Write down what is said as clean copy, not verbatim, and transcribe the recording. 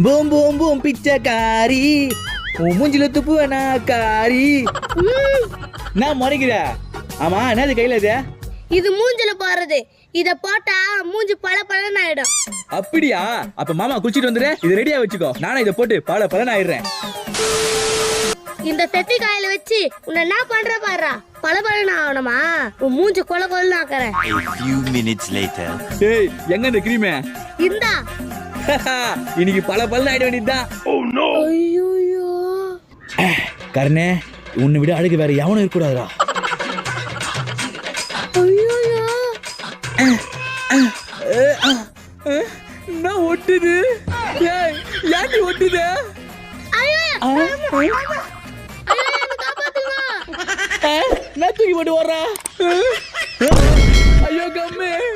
Boom boom boom பிச்சைக்காரி உன் மூஞ்சில துப்புவனா காரி. நான் முறைக்கிற. ஆமா என்னது கையில இது? இது மூஞ்சில போறது. இத போட்டா மூஞ்சி பல பலன்னு ஆயிடும். அப்படியா? அப்ப மாமா குளிச்சிட்டு வந்துரு, இது ரெடியா வச்சுக்கோ. நானும் இதை போட்டு பல பலன்னு ஆயிடுறேன். இந்த பெப்பி காயில வச்சு உன்னை என்ன பண்ற பாரு. பல பலன்னு ஆகணுமா? உன் மூஞ்சி கொல கொலன்னு ஆக்குறேன். A few minutes later. ஏய் எங்க இந்த கிரீம்? இந்தா. இன்னைக்கு பல பலன்னு ஆயிட வேண்டியதுதான். ஐயோ கர்ணே, உன்னை விட அழகு வேற எவனும் இருக்கக்கூடாதுடா.